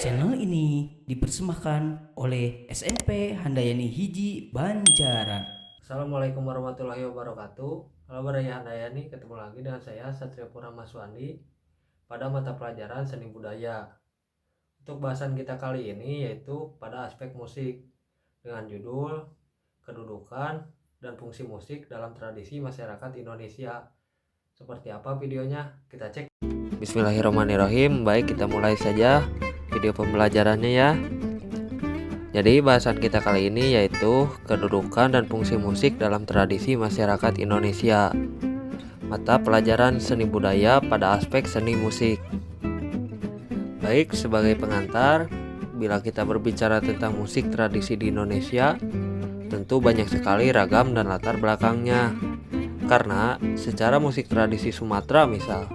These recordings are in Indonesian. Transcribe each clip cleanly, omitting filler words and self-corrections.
Channel ini dipersembahkan oleh SMP Handayani Hiji Banjaran. Assalamualaikum warahmatullahi wabarakatuh. Halo Baraya Handayani, ketemu lagi dengan saya Satria Purnama Suwandi pada mata pelajaran seni budaya. Untuk bahasan kita kali ini yaitu pada aspek musik dengan judul kedudukan dan fungsi musik dalam tradisi masyarakat Indonesia. Seperti apa videonya? Kita cek. Bismillahirrahmanirrahim. Baik, kita mulai saja video pembelajarannya ya. Jadi bahasan kita kali ini yaitu kedudukan dan fungsi musik dalam tradisi masyarakat Indonesia. Mata pelajaran seni budaya pada aspek seni musik. Baik, sebagai pengantar, bila kita berbicara tentang musik tradisi di Indonesia, tentu banyak sekali ragam dan latar belakangnya. Karena secara musik tradisi Sumatera misal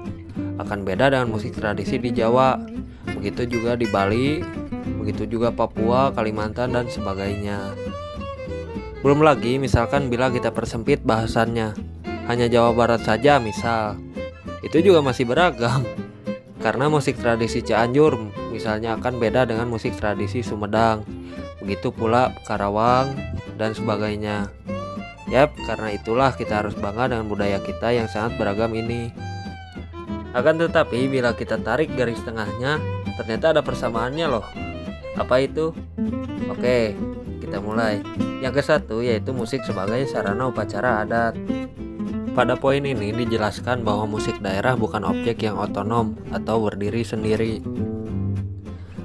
akan beda dengan musik tradisi di Jawa. Begitu juga di Bali, begitu juga Papua, Kalimantan, dan sebagainya. Belum lagi misalkan bila kita persempit bahasannya, hanya Jawa Barat saja misal, itu juga masih beragam. Karena musik tradisi Cianjur misalnya akan beda dengan musik tradisi Sumedang, begitu pula Karawang, dan sebagainya. Yap, karena itulah kita harus bangga dengan budaya kita yang sangat beragam ini. Akan tetapi bila kita tarik garis tengahnya, ternyata ada persamaannya loh. Apa itu? Oke, kita mulai. Yang ke satu yaitu musik sebagai sarana upacara adat. Pada poin ini dijelaskan bahwa musik daerah bukan objek yang otonom atau berdiri sendiri.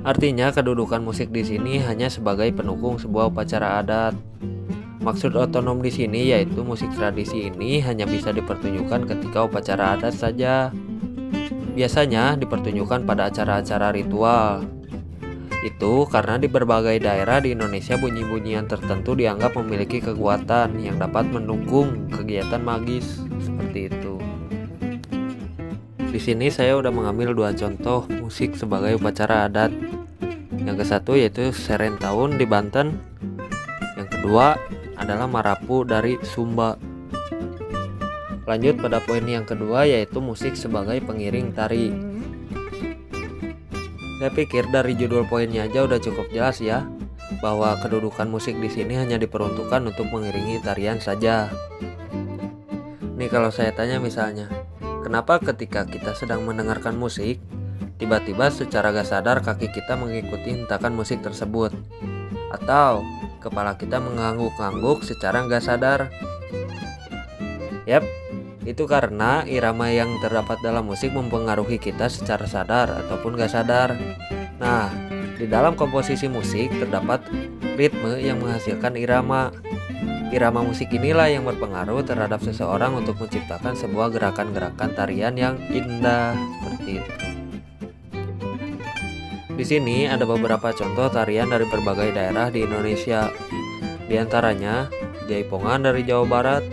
Artinya kedudukan musik di sini hanya sebagai pendukung sebuah upacara adat. Maksud otonom di sini yaitu musik tradisi ini hanya bisa dipertunjukkan ketika upacara adat saja. Biasanya dipertunjukkan pada acara-acara ritual. Itu karena di berbagai daerah di Indonesia bunyi-bunyian tertentu dianggap memiliki kekuatan yang dapat mendukung kegiatan magis seperti itu. Di sini saya udah mengambil dua contoh musik sebagai upacara adat. Yang ke satu yaitu Serentaun di Banten. Yang kedua adalah Marapu dari Sumba. Lanjut pada poin yang kedua yaitu musik sebagai pengiring tari. Saya pikir dari judul poinnya aja udah cukup jelas ya, bahwa kedudukan musik di sini hanya diperuntukkan untuk mengiringi tarian saja. Nih kalau saya tanya misalnya, kenapa ketika kita sedang mendengarkan musik, tiba-tiba secara gak sadar kaki kita mengikuti hentakan musik tersebut? Atau kepala kita mengangguk-angguk secara gak sadar? Yap, itu karena irama yang terdapat dalam musik mempengaruhi kita secara sadar ataupun gak sadar. Nah, di dalam komposisi musik terdapat ritme yang menghasilkan irama. Irama musik inilah yang berpengaruh terhadap seseorang untuk menciptakan sebuah gerakan-gerakan tarian yang indah seperti itu. Di sini ada beberapa contoh tarian dari berbagai daerah di Indonesia. Di antaranya Jaipongan dari Jawa Barat,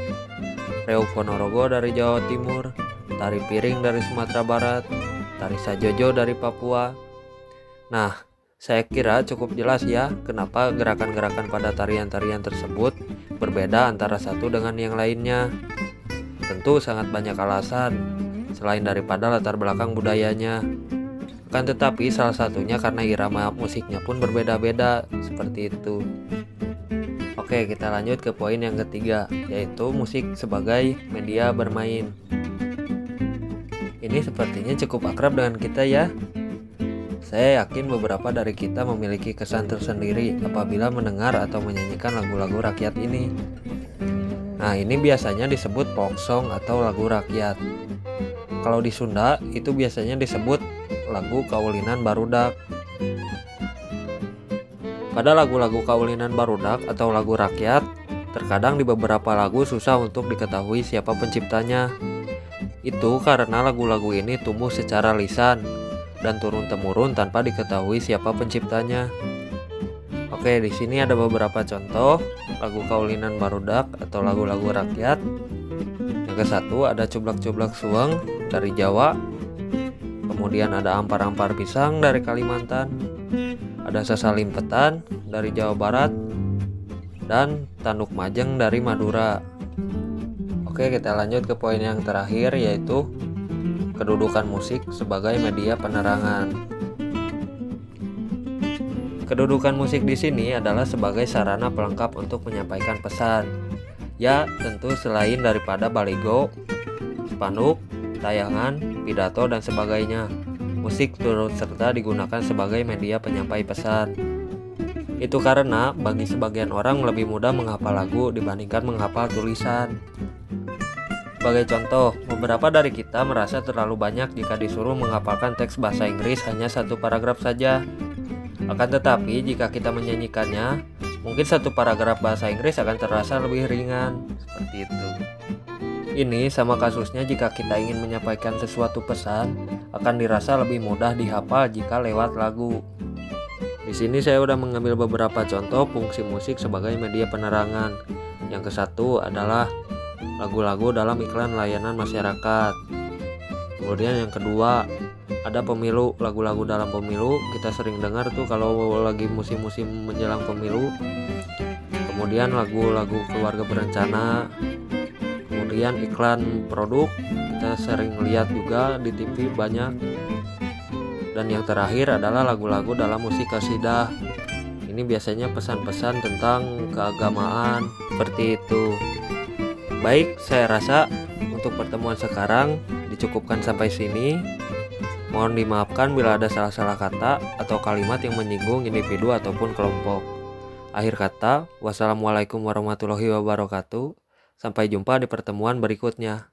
Reog Ponorogo dari Jawa Timur, tari piring dari Sumatera Barat, tari sajojo dari Papua. Nah, saya kira cukup jelas ya kenapa gerakan-gerakan pada tarian-tarian tersebut berbeda antara satu dengan yang lainnya. Tentu sangat banyak alasan, selain daripada latar belakang budayanya. Akan tetapi salah satunya karena irama musiknya pun berbeda-beda, seperti itu. Oke, kita lanjut ke poin yang ketiga, yaitu musik sebagai media bermain. Ini sepertinya cukup akrab dengan kita ya. Saya yakin beberapa dari kita memiliki kesan tersendiri apabila mendengar atau menyanyikan lagu-lagu rakyat ini. Nah, ini biasanya disebut folk song atau lagu rakyat. Kalau di Sunda, itu biasanya disebut lagu kaulinan barudak. Pada lagu-lagu kaulinan barudak atau lagu rakyat, terkadang di beberapa lagu susah untuk diketahui siapa penciptanya. Itu karena lagu-lagu ini tumbuh secara lisan dan turun-temurun tanpa diketahui siapa penciptanya. Oke, di sini ada beberapa contoh lagu kaulinan barudak atau lagu-lagu rakyat. Yang ke satu ada Cublak-Cublak Suweng dari Jawa. Kemudian ada Ampar-Ampar Pisang dari Kalimantan. Ada Sasalimpetan dari Jawa Barat dan Tanduk Majeng dari Madura. Oke, kita lanjut ke poin yang terakhir yaitu kedudukan musik sebagai media penerangan. Kedudukan musik di sini adalah sebagai sarana pelengkap untuk menyampaikan pesan. Ya, tentu selain daripada baligo, spanduk, tayangan, pidato, dan sebagainya. Musik turut serta digunakan sebagai media penyampai pesan. Itu karena bagi sebagian orang lebih mudah menghafal lagu dibandingkan menghafal tulisan. Sebagai contoh, beberapa dari kita merasa terlalu banyak jika disuruh menghafalkan teks bahasa Inggris hanya satu paragraf saja. Akan tetapi, jika kita menyanyikannya, mungkin satu paragraf bahasa Inggris akan terasa lebih ringan. Seperti itu. Ini sama kasusnya jika kita ingin menyampaikan sesuatu pesan, akan dirasa lebih mudah dihafal jika lewat lagu. Di sini saya sudah mengambil beberapa contoh fungsi musik sebagai media penerangan. Yang kesatu adalah lagu-lagu dalam iklan layanan masyarakat. Kemudian yang kedua ada pemilu, lagu-lagu dalam pemilu. Kita sering dengar tuh kalau lagi musim-musim menjelang pemilu. Kemudian lagu-lagu keluarga berencana. Kemudian iklan produk kita sering lihat juga di TV banyak. Dan yang terakhir adalah lagu-lagu dalam musik qasidah. Ini biasanya pesan-pesan tentang keagamaan, seperti itu. Baik, saya rasa untuk pertemuan sekarang dicukupkan sampai sini. Mohon dimaafkan bila ada salah-salah kata atau kalimat yang menyinggung individu ataupun kelompok. Akhir kata, wassalamualaikum warahmatullahi wabarakatuh. Sampai jumpa di pertemuan berikutnya.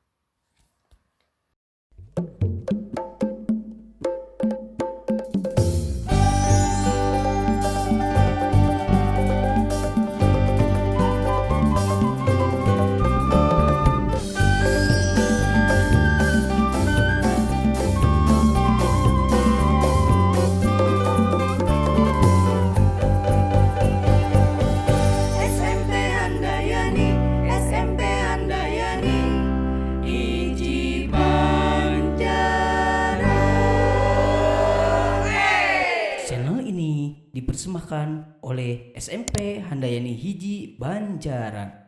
Dipersembahkan oleh SMP Handayani Hiji Banjaran.